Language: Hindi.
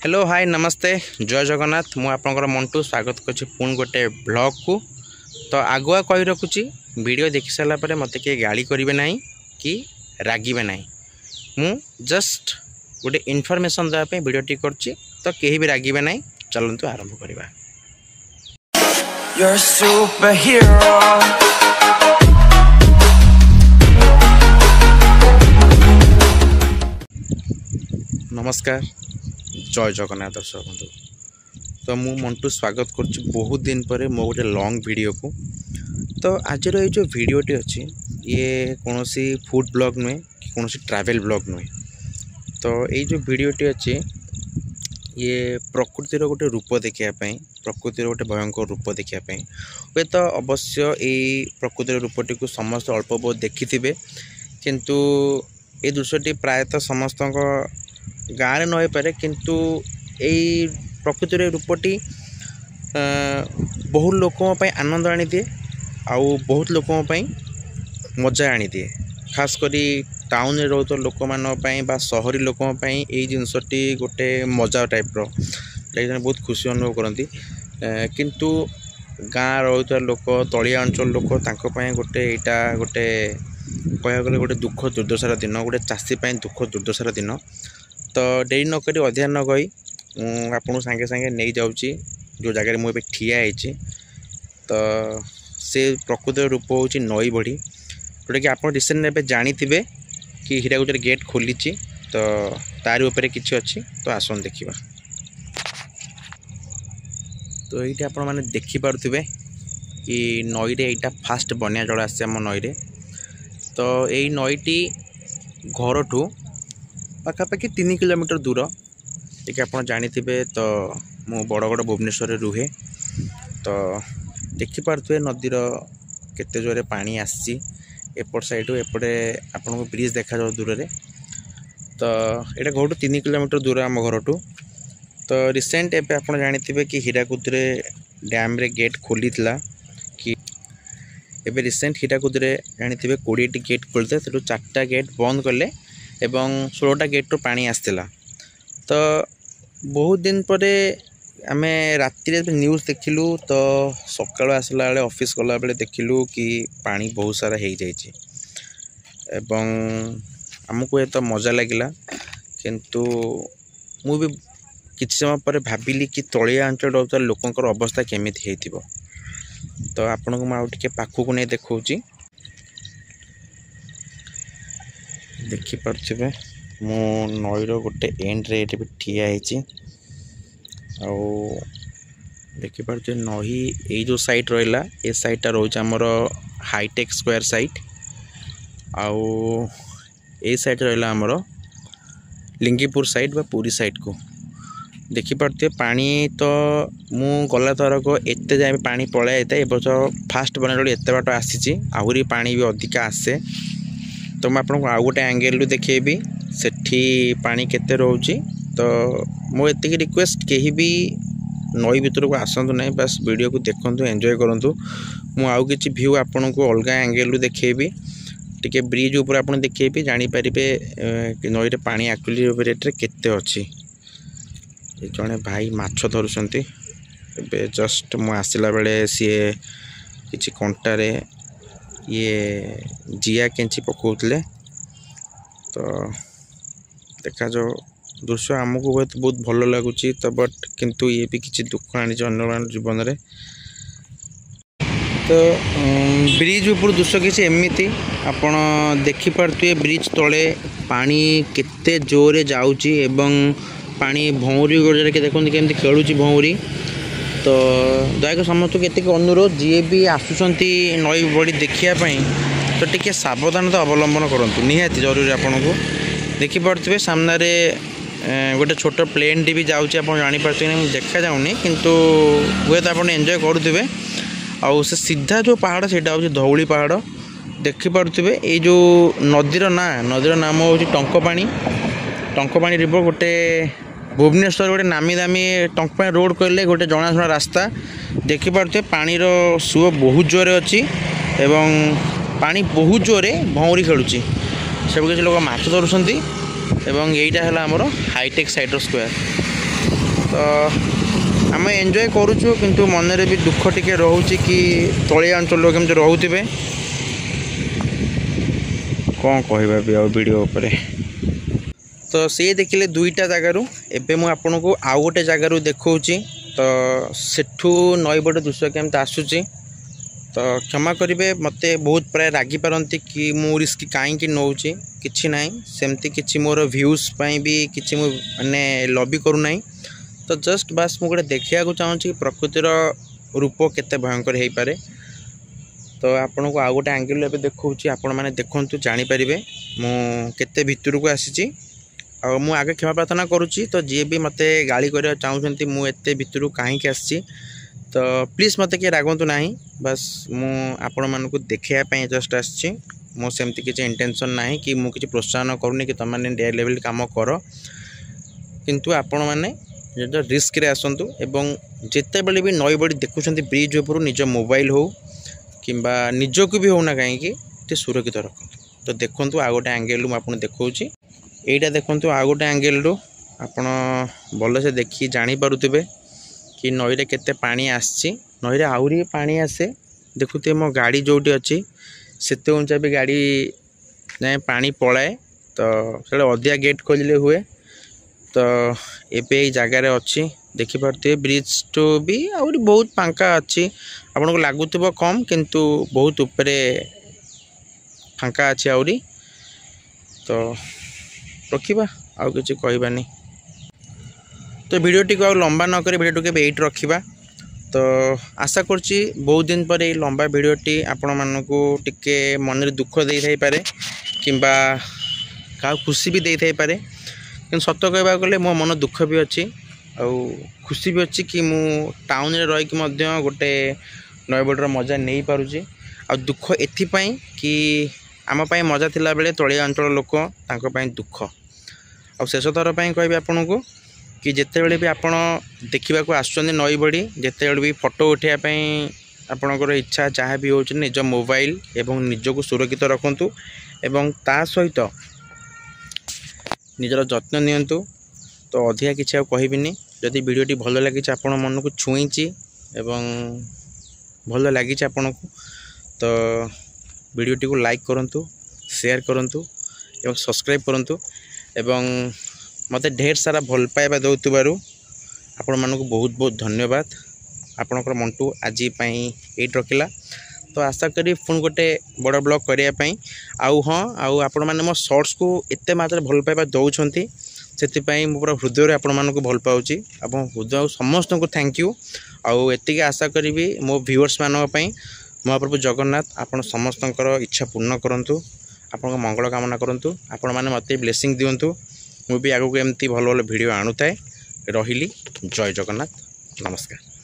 हेलो हाय नमस्ते जय जगन्नाथ मु आपनकर मंटू स्वागत करछि पुन गोटे ब्लॉग को। तो आगुआ कहि रखुछि वीडियो देखि सारा पर मते के गाली करिवे नाही कि रागिबे नाही। मु जस्ट गोटे इन्फॉर्मेशन देबा पे वीडियो टी करछि तो केही भी रागिबे नाही। चलंतु आरंभ करिबा। You're a superhero. नमस्कार जय जगन्नाथ दर्शक बंधु। तो मु मंटू स्वागत करछि बहुत दिन पर मो गोटे लॉन्ग वीडियो को। तो आज ये जो वीडियोटी अच्छी ये कौन सी फूड ब्लॉग नुहे कि कौन सी ट्रैवल ब्लॉग नुहे। तो ये जो वीडियोटी अच्छी ये प्रकृतिर गोटे रूप देखापी प्रकृतिर गोटे भयंकर रूप देखापी हे तो अवश्य ये प्रकृतिर रूपटी को समस्त अल्प बहुत देखि थे किंतु ये दृश्यटी प्रायतः समस्त गाँव में नई पारे किंतु यही प्रकृतिर रूपटी बहुत लोकों आनंद आनी दिए आउ बहुत लोकों मजा आनी दिए खास करी टाउन रे रोत लोक मानी सहरी लोकों यही जिनसटी गोटे मजा टाइप रो बहुत खुशी अनुभव करती किंतु गाँ रोता लोक तलिया अंचल लोक गोटे यहाँ गोटे कह गले गोटे दुख दुर्दशार दिन गोटे चाषी दुख दुर्दशार दिन। तो डेरी नक अधिक न गई आपको सांगे सांगे नहीं जाऊँगी जो जगह मुझे ठिया होती। तो से प्रकृतिर रूप हूँ नई बढ़ी जोटा कि आप रिसेंट एवं जानी थे कि हीराकुद गेट खोली तो तारी उपरे किसी अच्छी तो आसन देखा। तो ये आप देखिपे कि नई रे यहाँ फास्ट बनिया जल आम नई रे। तो यही नईटी घर ठू पाखापाखि 3 किलोमीटर दूर ये आप जानी थे। तो मु बड़गड़ भुवनेश्वर रुहे तो देखिपे नदीर केते जोरे पानी आसी एपट साइड एपटे आपको ब्रिज देखा जाओ दूर रे। तो यहाँ घर 3 किलोमीटर दूर आम घर ठू। तो रिसेंट एवं आप जानी थे कि हीराकुद डैम रे गेट खोली कि एवं रिसेंट हीराकुद जानी थे 20टी गेट खोलते 4टा गेट बंद कले एवं 16टा गेट रू पानी आसला। तो बहुत दिन पर आम राति न्यूज़ देखिलु तो सकाल आसला बेले ऑफिस गला बेले देखिलु कि पानी बहुत सारा हो जाइए एवं आमको ये तो मजा लगिला किंतु मु भी किसी समय पर भाविली कि तलिया अंचल रोता लोकंकर अवस्था केमिति हेतिबो। तो आपन को आउ टिके पाखु को नहीं देखौची देखि परथिबे मु नईर गोटे एंड रे भी ठिया होती देखि पारे नही ये जो साइट रहा ये साइटा रोच आमर हाईटेक स्क्वायर साइट आउ ये साइट रहा आमर लिंगीपुर साइट बा पुरी साइट को देखिपे पानी। तो मु गला थरक एत जाए पानी पलाए था ए वर्ष फास्ट बना एत बाट आसी आहरी पानी भी अधिका आसे। तो मैं आपको आउ गोटे एंगेल देखेबी सेठी पानी केते रोची। तो मो एतिक रिक्वेस्ट कहीं भी नई भितर को आसतु ना बस वीडियो को देखु एंजॉय करूँ। मु आउ किछि व्यू आपन को अलग एंगेल देखेबी टिके ब्रिज ऊपर आपन देखेबी जानी परिबे नई रे पानी एक्चुअली रेट रे केते अछि। जड़े भाई माछ धरुचंती एबे जस्ट मु आसिला बेले सी किछि कंटारे ये जिया केंची पकाउतले। तो देखा जो दृश्य आमको बहुत भल लगुच। तो बट किंतु ये भी किसी दुख आनी अन्य जीवन में। तो ब्रिज ऊपर दृश्य किसी एमती आपण देखिपे ब्रिज तले पानी केते जोरे जाउची एवं पानी भौरी गोड़े के देखते केमती खेलुची भौरी। तो दयाक समस्त को अनुरोध जी भी आसुंच नई बड़ी देखापी तो टी सावधानता अवलंबन करूँ निहाती जरूरी। आपन को देखिपे सामने गोटे छोट प्लेन टी भी जाऊँगी आप जापारे देखा जाऊनी किंतु हुए तो आप एंजॉय करुवे। आउ से सीधा जो पहाड़ से हूँ धौली पहाड़ देखिपे ये जो नदीर नाम हूँ टंकपाणी रिवर गोटे भुवनेश्वर गोटे नामी दामी टंकपाणी रोड कहले गोटे जनाशुना रास्ता देखिपे पानी सुओ बहुत जोरे अच्छी एवं पानी बहुत जोरे भौरी खेलुची सब किसी लोक माछ धरुंच एवं यहीटा है आमर हाईटेक साइटर स्क्वायर। तो आम एंजॉय करुचु किंतु मन में भी दुख टिके रोचे कि तलिया अंचल लोक केमती रोथे कौन कहवा भी वीडियो उपरे। तो सी देखिले दुईटा जगार एवं मुझे आपन को आउ गोटे जगार देखा तो सेठू नईबड़ दृश्य केमती आसूची तो क्षमा करेंगे मते बहुत प्राय रागी पारती कि मु रिस्क कहीं नौची किछि ना सेमती किछि मोर व्यूज भी किछि माने लॉबी करूना तो जस्ट बास मुझे देखा चाहूँगी प्रकृतिर रूप केते भयंकर हो पारे। तो आपण को आउ गोटे एंगल एवं देखा आपण मैंने देखु जानीपर मु केते भितर को आसी और मु आगे क्षमा प्रार्थना करुच्ची। तो जी भी मते गाली करवा चाहूँगी मु एते भितर कहीं आसी तो प्लीज़ मते किए रागंतु ना बस मु आपण मानक देखापी जस्ट आसी मो सेमती किसी इंटेंशन ना कि मु किसी प्रोत्साहन करूनी कि तुम मैंने डे लेवल काम कर किंतु आपण मैंने जो रिस्क रे आसतु एवं जिते बड़े भी नई बड़ी देखुं ब्रिज ऊपर निज मोबाइल हो किंबा निजक भी होना कहीं सुरक्षित रखु। तो देखूँ आ गोटे एंगल मुझे देखा यहीटा देखूँ आ गोटे एंगल रू आपण भल से देखी जापे कि नईरे केते पानी आसी नईरे आहरी पानी आसे देखुए मो गाड़ी जोटी अच्छी सेते उंचा भी गाड़ी जाए पानी पलाए तो से अधिका गेट खोलले हुए। तो एबे जगार अच्छी देखिपे ब्रिज टू भी आहरी बहुत फांका अच्छी आपन को लगुव कम किंतु बहुत उपरे फांका अच्छी आहरी। तो रखा आउ कि कहबानी तो वीडियोटी को लंबा न कर वीडियो के एट रखा। तो आशा करछि बहुत दिन पर लंबा वीडियोटी आपण मानकु टिके मन रे दुख दे थाई पारे किंबा का खुशी भी दे थाई पारे कि सत कहबा गले मो मन दुख भी अच्छी आ खुशी भी अच्छी कि मु टाउन रे रही कि गोटे नईबड़र मजा नहीं पारुछि आ दुख एथिपाई कि आम पाई मजा थिला बेले तलिया अंचल लोक तांको पाई दुख आ शेष थर पाई कहबी आपन को कि जिते बड़े भी आपण देखा आसुँच नई बड़ी जिते बड़े भी फोटो उठाइवाई आपणकर इच्छा जहाँ भी हो निज मोबाइल एवं निजक सुरक्षित रखु एवं ता सहित निजर जत्न नियंतु। तो अधिका किसी कहबिनी जदि वीडियोटी भल लगी आपण मन को छुईची एवं भल लगी आपण को तो वीडियोटी को लाइक करंतु शेयर करंतु एवं सब्सक्राइब करंतु एवं मते ढेर सारा भल पाइबा दौथबारु आपण मानक बहुत बहुत धन्यवाद। आपणकर मंटू आज एट रखिला तो आशा करी पुन गोटे बड़ ब्लॉग करने आउ हाँ आउ आपण मैंने मो शॉर्ट्स को एते मात्रा भल पाइबा दौरान से पूरा हृदय आपण मानक भल पाऊँगी हृदय समस्त को थैंक यू आउ एतिके आशा करी मो व्यूअर्स मानी महाप्रभु जगन्नाथ आपण समस्त इच्छा पूर्ण करंतु आपण मंगल कामना करंतु आपण मैंने मत ब्लेसिंग दिंतु मु भी आगू एमती भल भल वीडियो आणुए रही। जय जगन्नाथ नमस्कार।